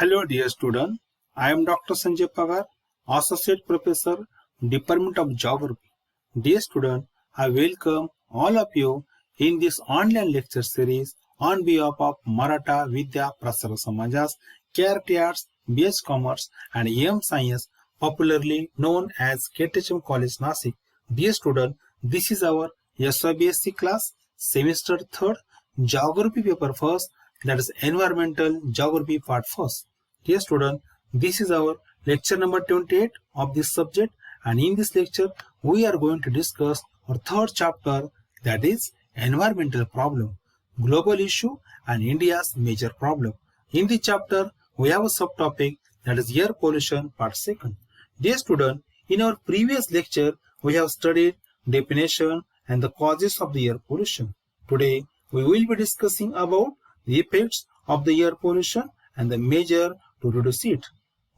Hello dear student, I am Dr. Sanjay Pagar, Associate Professor, Department of Geography. Dear student, I welcome all of you in this online lecture series on behalf of Maratha Vidya Prasara Samajas, KRT Arts, BS Commerce and AM Science, popularly known as KTHM College Nasik. Dear student, this is our SYBSC class, semester 3rd, Geography paper 1st, that is Environmental Geography part 1st. Dear student, this is our lecture number 28 of this subject, and in this lecture we are going to discuss our third chapter, that is environmental problem, global issue and India's major problem. In this chapter we have a subtopic, that is air pollution part 2nd. Dear student, in our previous lecture we have studied definition and the causes of the air pollution. Today we will be discussing about the effects of the air pollution and the measure to reduce it.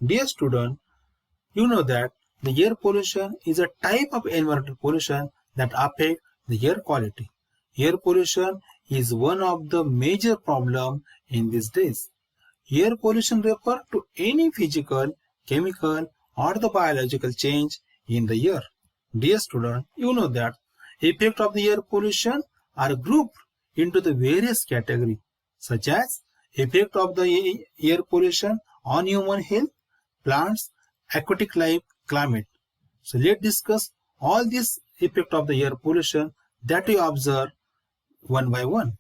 Dear student, you know that the air pollution is a type of environmental pollution that affects the air quality. Air pollution is one of the major problems in these days. Air pollution refers to any physical, chemical or the biological change in the air. Dear student, you know that effects of the air pollution are grouped into the various categories, such as effect of the air pollution on human health, plants, aquatic life, climate. So let's discuss all these effects of the air pollution that we observe one by one.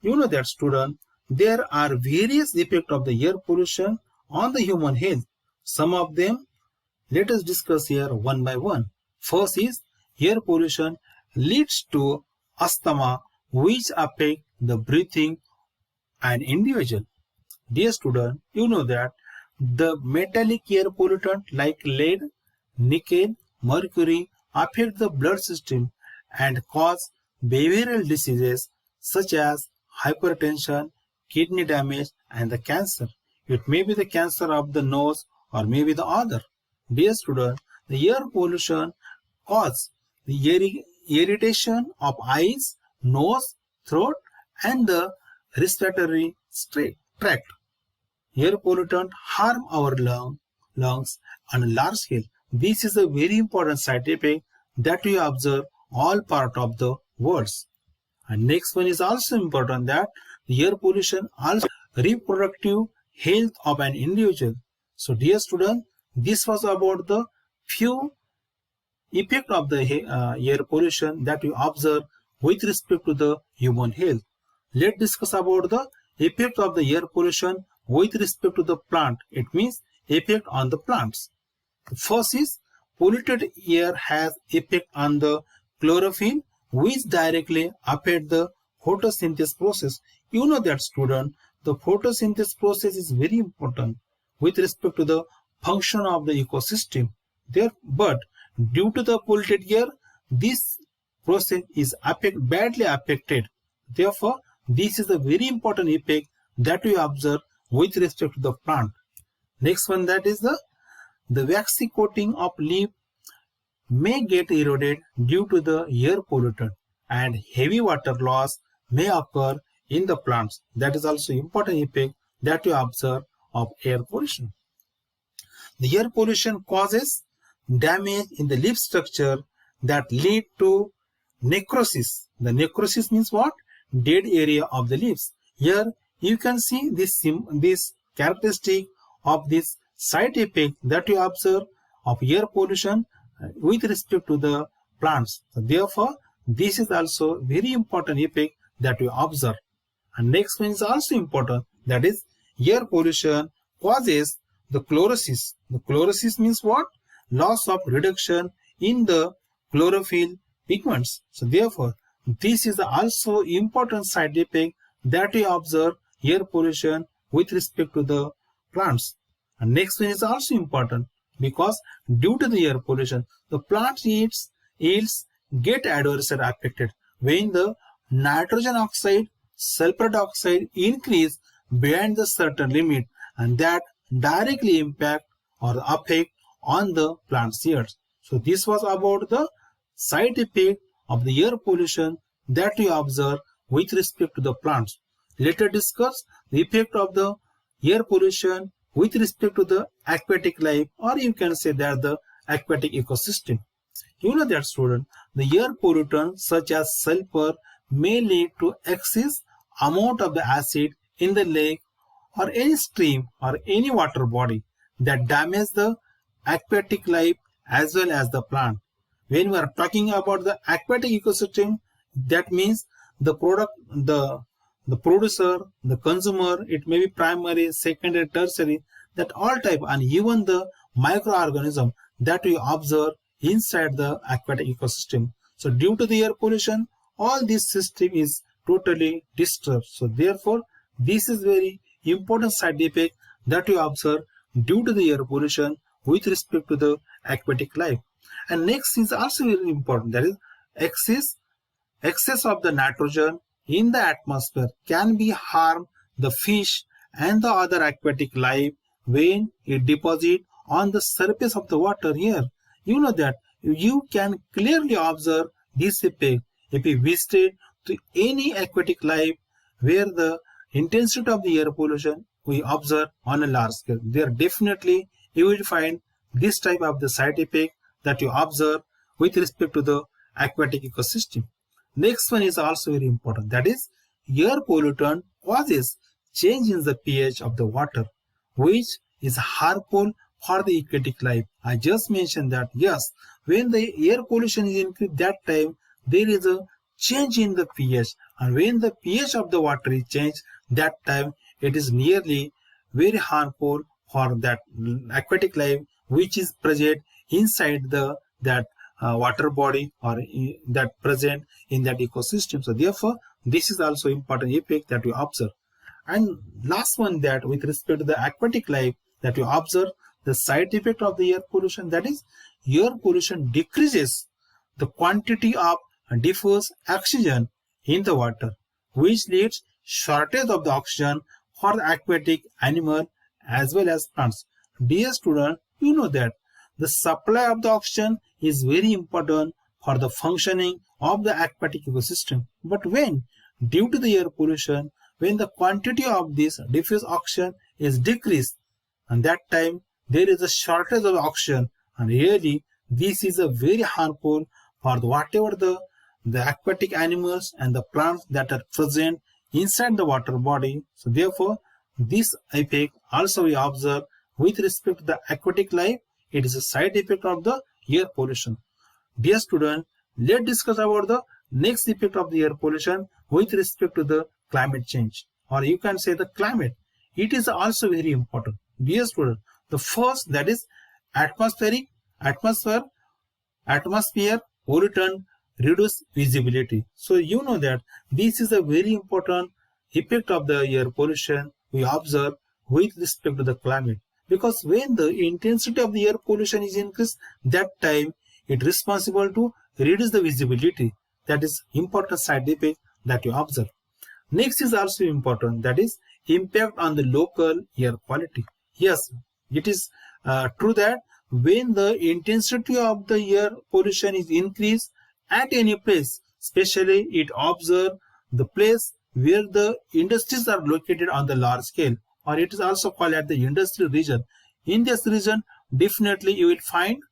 You know that student, there are various effects of the air pollution on the human health. Some of them let us discuss here one by one. First is air pollution leads to asthma, which affect the breathing an individual. Dear student, you know that the metallic air pollutant like lead, nickel, mercury affect the blood system and cause behavioral diseases such as hypertension, kidney damage and the cancer. It may be the cancer of the nose or maybe the other. Dear student, the air pollution causes the irritation of eyes, nose, throat and the respiratory tract. Air pollutants harm our lungs on a large scale. This is a very important side effect that we observe all part of the world. And next one is also important, that the air pollution also reproductive health of an individual. So dear student, this was about the few effect of the air pollution that we observe with respect to the human health. Let's discuss about the effect of the air pollution with respect to the plant. It means effect on the plants. First is polluted air has effect on the chlorophyll, which directly affect the photosynthesis process. You know that student, the photosynthesis process is very important with respect to the function of the ecosystem. But due to the polluted air, this process is badly affected. Therefore, this is a very important effect that we observe with respect to the plant. Next one, that is the waxy coating of leaf may get eroded due to the air pollutant, and heavy water loss may occur in the plants. That is also important effect that we observe of air pollution. The air pollution causes damage in the leaf structure that lead to necrosis. The necrosis means what? Dead area of the leaves. Here you can see this characteristic of this side effect that you observe of air pollution with respect to the plants. So therefore, this is also very important effect that we observe. And next one is also important, that is air pollution causes the chlorosis. The chlorosis means what? Loss of reduction in the chlorophyll pigments. So therefore, this is also important side effect that we observe air pollution with respect to the plants. And next one is also important, because due to the air pollution, the plant yields get adversely affected when the nitrogen oxide, sulfur dioxide increase beyond the certain limit, and that directly impact or affect on the plant's yields. So this was about the side effect of the air pollution that we observe with respect to the plants. Let us discuss the effect of the air pollution with respect to the aquatic life, or you can say that the aquatic ecosystem. You know that, student, the air pollutants such as sulfur may lead to excess amount of the acid in the lake or any stream or any water body that damage the aquatic life as well as the plant. When we are talking about the aquatic ecosystem, that means the product, the producer, the consumer, it may be primary, secondary, tertiary, that all type, and even the microorganism that we observe inside the aquatic ecosystem. So due to the air pollution, all this system is totally disturbed. So therefore, this is very important side effect that we observe due to the air pollution with respect to the aquatic life. And next is also very important, that is excess of the nitrogen in the atmosphere can be harm the fish and the other aquatic life when it deposit on the surface of the water here. You know that you can clearly observe this effect if you visit to any aquatic life where the intensity of the air pollution we observe on a large scale. There definitely you will find this type of the side effect that you observe with respect to the aquatic ecosystem. Next one is also very important, that is air pollutant causes change in the pH of the water, which is harmful for the aquatic life. I just mentioned that yes, when the air pollution is increased, that time there is a change in the pH, and when the pH of the water is changed, that time it is nearly very harmful for that aquatic life which is present inside the water body or that present in that ecosystem. So therefore, this is also important effect that we observe. And last one, that with respect to the aquatic life that we observe, the side effect of the air pollution, that is air pollution decreases the quantity of diffuse oxygen in the water, which leads shortage of the oxygen for the aquatic animal as well as plants. Dear student, you know that the supply of the oxygen is very important for the functioning of the aquatic ecosystem. But when, due to the air pollution, when the quantity of this diffuse oxygen is decreased, and that time there is a shortage of oxygen, and really this is a very harmful for whatever the aquatic animals and the plants that are present inside the water body. So therefore, this effect also we observe with respect to the aquatic life. It is a side effect of the air pollution. Dear student, let's discuss about the next effect of the air pollution with respect to the climate change, or you can say the climate. It is also very important. Dear student, the first, that is atmosphere pollutant reduce visibility. So you know that this is a very important effect of the air pollution we observe with respect to the climate. Because when the intensity of the air pollution is increased, that time it is responsible to reduce the visibility. That is important side effect that you observe. Next is also important, that is impact on the local air quality. Yes, it is true that when the intensity of the air pollution is increased at any place, especially it observe the place where the industries are located on the large scale, or it is also called at the industrial region. In this region, definitely you will find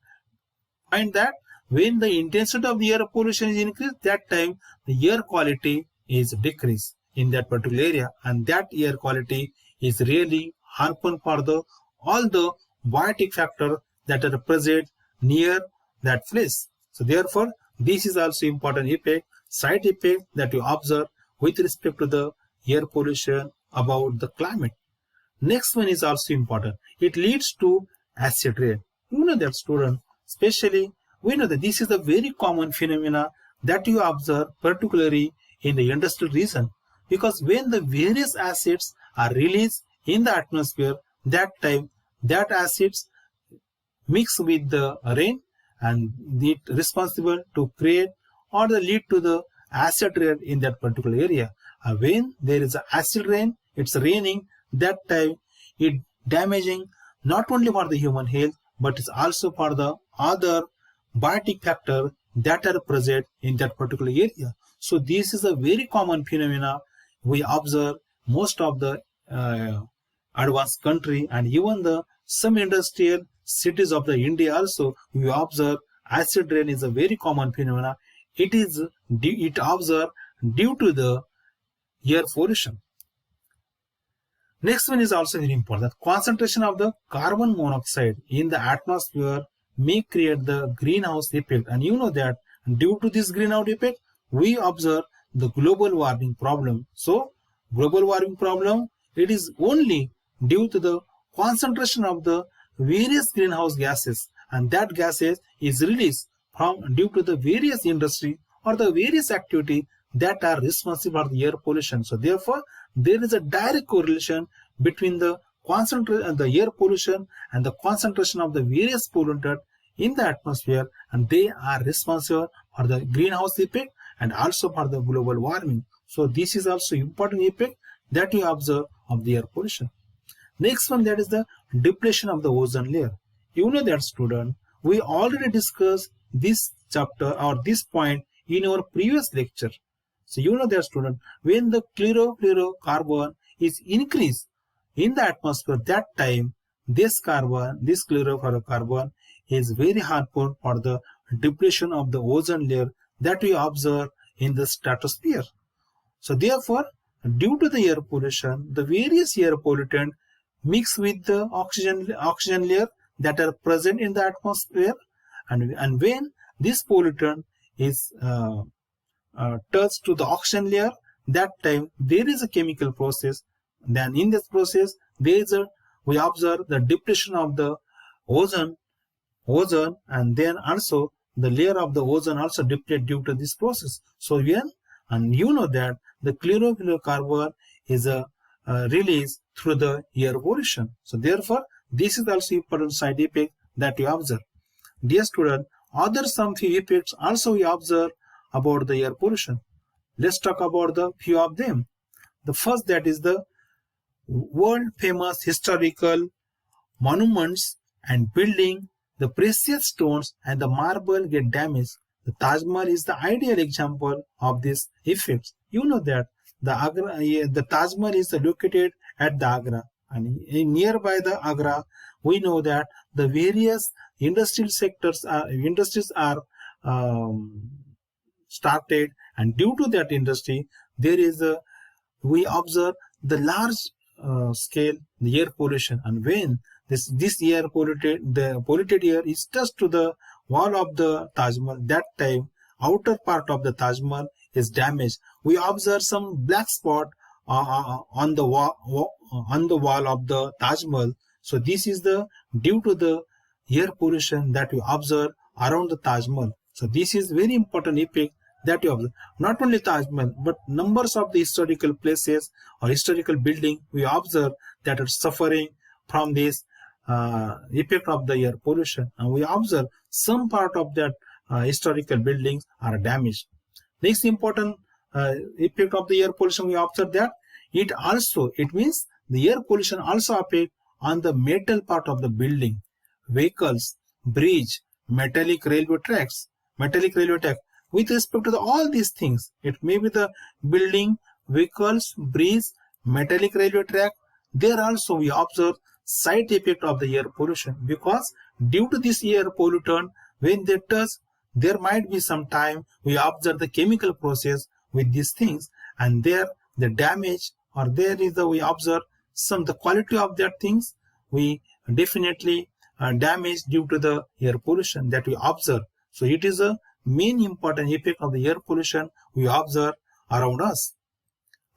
that when the intensity of the air pollution is increased, that time the air quality is decreased in that particular area, and that air quality is really harmful for all the biotic factors that are present near that place. So therefore, this is also important effect, side effect that you observe with respect to the air pollution about the climate. Next one is also important. It leads to acid rain. You know that, student, especially we know that this is a very common phenomena that you observe particularly in the industrial region, because when the various acids are released in the atmosphere, that time that acids mix with the rain and it responsible to create or the lead to the acid rain in that particular area. When there is acid rain, it's raining, that time it damaging not only for the human health, but it's also for the other biotic factor that are present in that particular area. So this is a very common phenomena we observe most of the advanced country, and even the some industrial cities of the India also, we observe acid rain is a very common phenomena. It observed due to the air pollution. Next one is also very important. Concentration of the carbon monoxide in the atmosphere may create the greenhouse effect, and you know that due to this greenhouse effect, we observe the global warming problem. So, global warming problem, it is only due to the concentration of the various greenhouse gases, and that gases is released from due to the various industry or the various activity that are responsible for the air pollution. So therefore, there is a direct correlation between the concentration, the air pollution, and the concentration of the various pollutant in the atmosphere, and they are responsible for the greenhouse effect and also for the global warming. So this is also important effect that we observe of the air pollution. Next one, that is the depletion of the ozone layer. You know that, student, we already discussed this chapter or this point in our previous lecture. So you know that, student, when the chlorofluorocarbon is increased in the atmosphere, that time this chlorofluorocarbon is very harmful for the depletion of the ozone layer that we observe in the stratosphere. So therefore, due to the air pollution, the various air pollutants mix with the oxygen layer that are present in the atmosphere, and when this pollutant is touched to the oxygen layer, that time there is a chemical process. Then in this process, we observe the depletion of the ozone, and then also the layer of the ozone also deplete due to this process. So and you know that the chlorofluorocarbon is released through the air pollution. So therefore, this is also important side effect that we observe. Dear student, other some few effects also we observe about the air pollution. Let's talk about the few of them. The first, that is the world famous historical monuments and building, the precious stones and the marble get damaged. The Taj Mahal is the ideal example of this effects. You know that the Taj Mahal is located at the Agra, and nearby the Agra, we know that the various industries are started, and due to that industry, there is we observe the large scale the air pollution, and when this air polluted air is touched to the wall of the Taj Mahal, that time outer part of the Taj Mahal is damaged. We observe some black spot on the wall of the Taj Mahal. So this is due to the air pollution that we observe around the Taj Mahal. So this is very important effect that we observe. Not only Taj Mahal, but numbers of the historical places or historical building we observe that are suffering from this effect of the air pollution, and we observe some part of that historical buildings are damaged. Next important effect of the air pollution, we observe that it means the air pollution also affect on the metal part of the building, vehicles, bridge, metallic railway tracks. With respect to all these things, it may be the building, vehicles, bridge, metallic railway track. There also we observe side effect of the air pollution, because due to this air pollutant, when they touch, there might be some time we observe the chemical process with these things, and there the damage, or there is we observe the quality of that things we definitely damage due to the air pollution that we observe. So it is a main important effect of the air pollution we observe around us.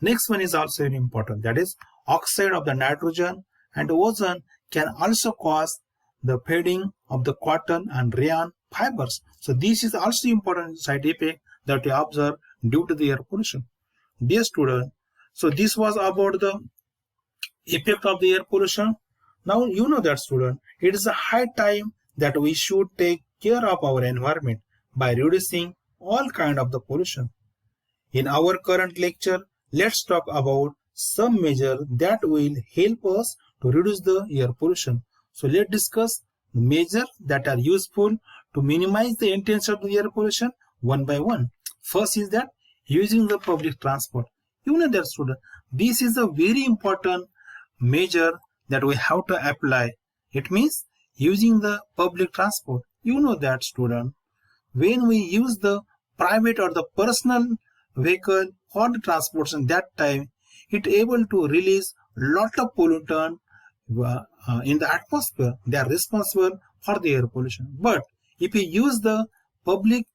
Next one is also very important, that is oxide of the nitrogen and ozone can also cause the fading of the cotton and rayon fibers. So this is also important side effect that we observe due to the air pollution. Dear student, so this was about the effect of the air pollution. Now you know that, student, it is a high time that we should take care of our environment by reducing all kind of the pollution. In our current lecture, let's talk about some measures that will help us to reduce the air pollution. So let's discuss the measures that are useful to minimize the intensity of the air pollution one by one. First is that using the public transport. You know that, student, this is a very important measure that we have to apply. It means using the public transport. You know that, student. When we use the private or the personal vehicle for the transportation, that time it able to release lot of pollutant in the atmosphere. They are responsible for the air pollution. But if you use the public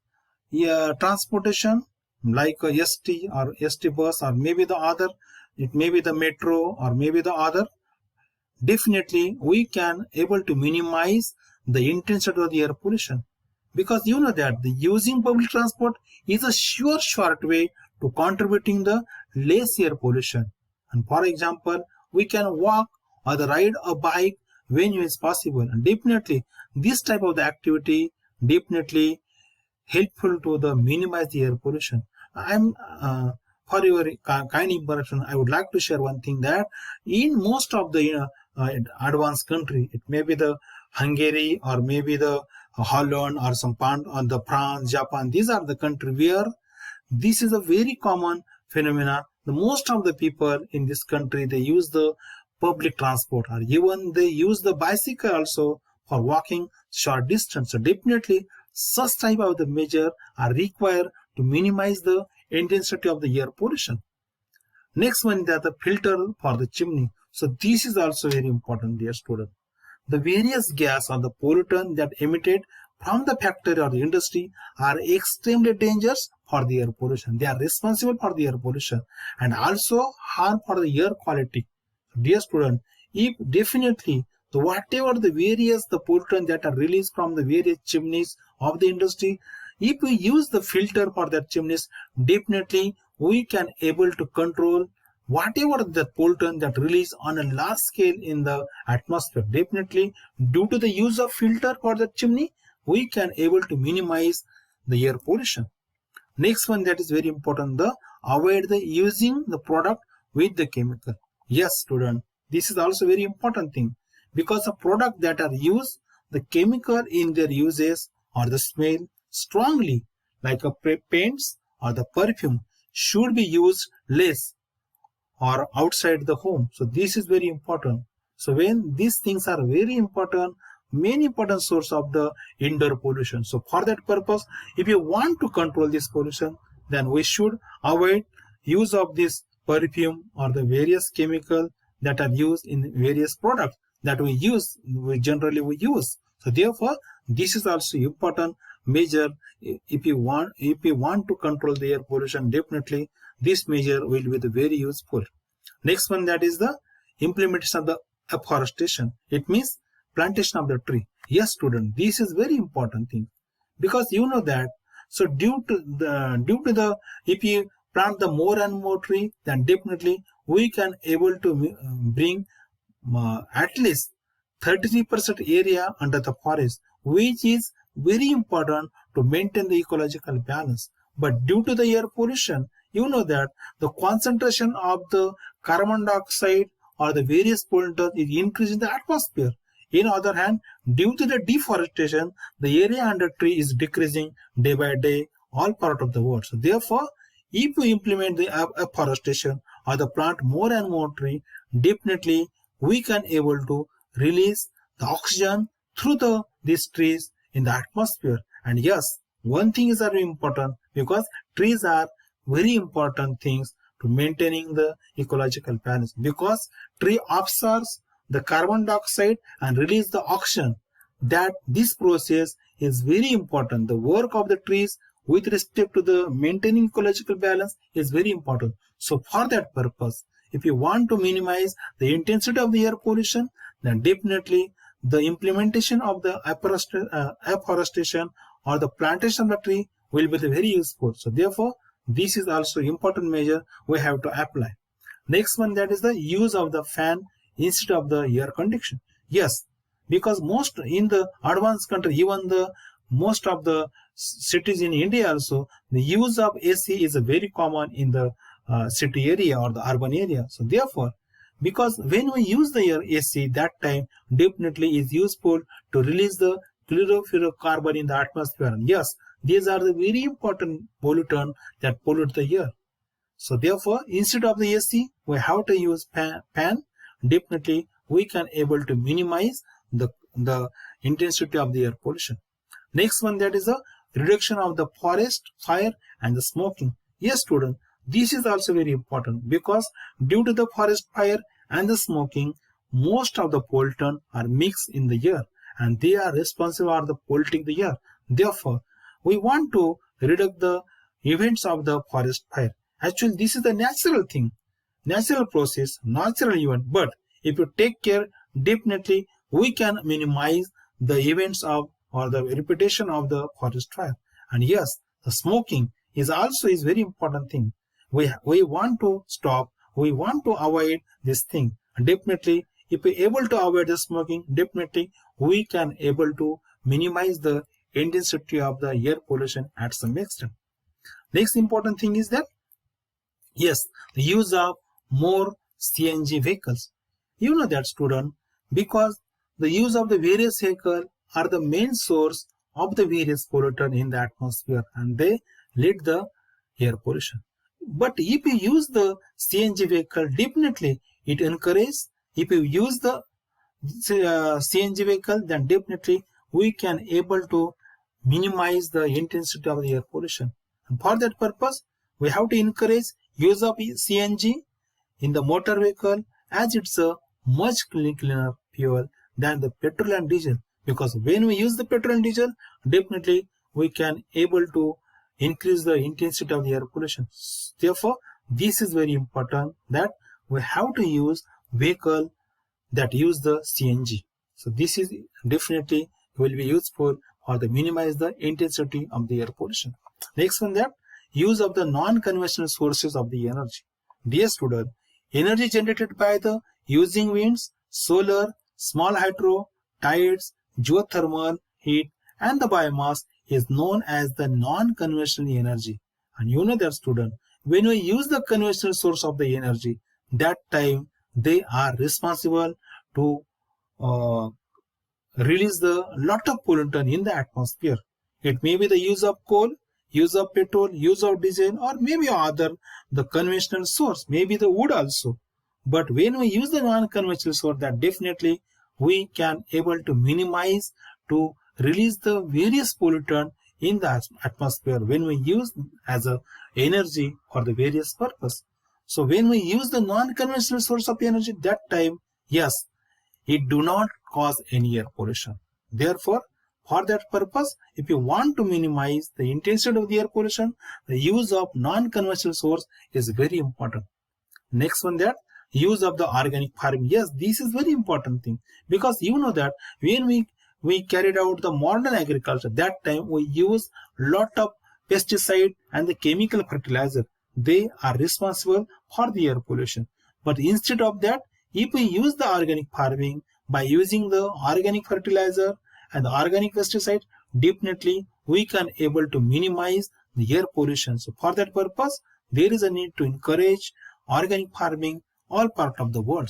transportation like a ST or ST bus, or maybe the other, it may be the metro or maybe the other, definitely we can able to minimize the intensity of the air pollution, because you know that the using public transport is a sure short way to contributing the less air pollution. And for example, we can walk or the ride a bike when it is possible, and definitely this type of the activity definitely helpful to the minimize the air pollution. I'm for your kind information, I would like to share one thing, that in most of the advanced country, it may be the Hungary or maybe the Holland or some part on the France, Japan, these are the country where this is a very common phenomena. The most of the people in this country, they use the public transport, or even they use the bicycle also for walking short distance. So definitely such type of the measure are required to minimize the intensity of the air pollution. Next one is the filter for the chimney. So this is also very important, dear student. The various gas or the pollutant that emitted from the factory or the industry are extremely dangerous for the air pollution. They are responsible for the air pollution and also harm for the air quality. Dear student, if definitely whatever the various the pollutant that are released from the various chimneys of the industry, if we use the filter for that chimneys, definitely we can able to control whatever the pollutant that release on a large scale in the atmosphere. Definitely due to the use of filter for the chimney, we can able to minimize the air pollution. Next one that is very important, the avoid the using the product with the chemical. Yes, student, this is also very important thing, because the product that are used the chemical in their uses or the smell strongly, like a paints or the perfume, should be used less or outside the home. So this is very important. So when these things are very important, main important source of the indoor pollution. So for that purpose, if you want to control this pollution, then we should avoid use of this perfume or the various chemical that are used in various products that we generally use. So therefore, this is also important measure. If you want to control the air pollution, definitely this measure will be very useful. Next one, that is the implementation of the afforestation. It means plantation of the tree. Yes, student, this is very important thing, because you know that. So due to the if you plant the more and more tree, then definitely we can able to bring at least 33% area under the forest, which is very important to maintain the ecological balance. But due to the air pollution, you know that the concentration of the carbon dioxide or the various pollutants is increasing the atmosphere. In other hand, due to the deforestation, the area under tree is decreasing day by day all part of the world. So therefore, if we implement the afforestation or the plant more and more tree, definitely we can able to release the oxygen through these trees in the atmosphere. And yes, one thing is very important, because trees are very important things to maintaining the ecological balance, because tree absorbs the carbon dioxide and release the oxygen. That this process is very important. The work of the trees with respect to the maintaining ecological balance is very important. So for that purpose, if you want to minimize the intensity of the air pollution, then definitely the implementation of the afforestation or the plantation of the tree will be very useful. So therefore, this is also important measure we have to apply. Next one, that is the use of the fan instead of the air condition. Yes, because most in the advanced country, even the most of the cities in India also, the use of AC is very common in the city area or the urban area. So therefore, because when we use the air AC, that time definitely is useful to release the chlorofluorocarbon in the atmosphere. And yes, these are the very important pollutant that pollute the air. So therefore, instead of the AC, we have to use fan. Definitely we can able to minimize the intensity of the air pollution. Next one, that is the reduction of the forest fire and the smoking. Yes, student, this is also very important because due to the forest fire and the smoking, most of the pollutant are mixed in the air and they are responsible for the polluting the air. Therefore, we want to reduce the events of the forest fire. Actually, this is the natural thing, natural process, natural event. But if you take care, definitely we can minimize the events of or the repetition of the forest fire. And yes, the smoking is also is very important thing. We want to stop, we want to avoid this thing. And definitely, if we able to avoid the smoking, definitely we can able to minimize the intensity of the air pollution at some extent. Next important thing is that, yes, the use of more CNG vehicles. You know that, student, because the use of the various vehicles are the main source of the various pollutant in the atmosphere and they lead the air pollution. But if you use the CNG vehicle, definitely it encourages. If you use the CNG vehicle, then definitely we can able to minimize the intensity of the air pollution. And for that purpose, we have to encourage use of CNG in the motor vehicle as it's a much cleaner fuel than the petrol and diesel. Because when we use the petrol and diesel, definitely we can able to increase the intensity of the air pollution. Therefore, this is very important that we have to use vehicle that use the CNG. So this is definitely will be useful for the minimize the intensity of the air pollution. Next one, that use of the non-conventional sources of the energy. Dear student, energy generated by the using winds, solar, small hydro, tides, geothermal heat and the biomass is known as the non-conventional energy. And you know that, student, when we use the conventional source of the energy, that time they are responsible to release the lot of pollutant in the atmosphere. It may be the use of coal, use of petrol, use of diesel, or maybe other the conventional source, maybe the wood also. But when we use the non-conventional source, that definitely we can able to minimize to release the various pollutant in the atmosphere when we use as a energy for the various purpose. So when we use the non-conventional source of energy, that time, yes, it do not cause any air pollution. Therefore, for that purpose, if you want to minimize the intensity of the air pollution, the use of non-conventional source is very important. Next one, that use of the organic farming. Yes, this is very important thing because you know that when we carried out the modern agriculture, that time we use lot of pesticide and the chemical fertilizer. They are responsible for the air pollution. But instead of that, if we use the organic farming by using the organic fertilizer and the organic pesticide, definitely we can able to minimize the air pollution. So for that purpose, there is a need to encourage organic farming all part of the world.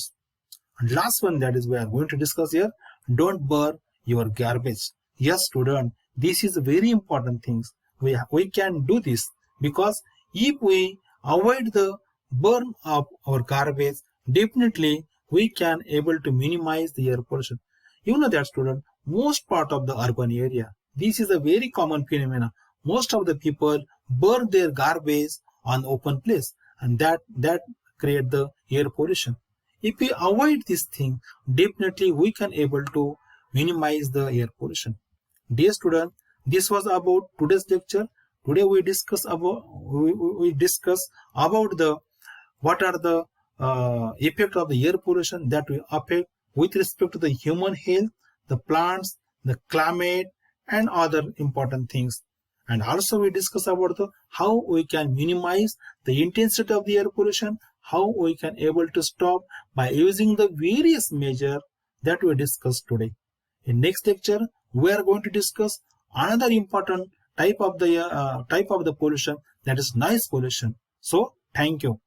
And last one, that is we are going to discuss here, don't burn your garbage. Yes, student, this is a very important thing. We can do this because if we avoid the burn of our garbage, definitely we can able to minimize the air pollution. You know that, student, most part of the urban area, this is a very common phenomenon. Most of the people burn their garbage on open place and that create the air pollution. If we avoid this thing, definitely we can able to minimize the air pollution. Dear student, this was about today's lecture. Today we discuss about the what are the effect of the air pollution that will affect with respect to the human health, the plants, the climate, and other important things. And also we discuss about how we can minimize the intensity of the air pollution, how we can able to stop by using the various measures that we discussed today. In next lecture, we are going to discuss another important type of the pollution, that is noise pollution. So, thank you.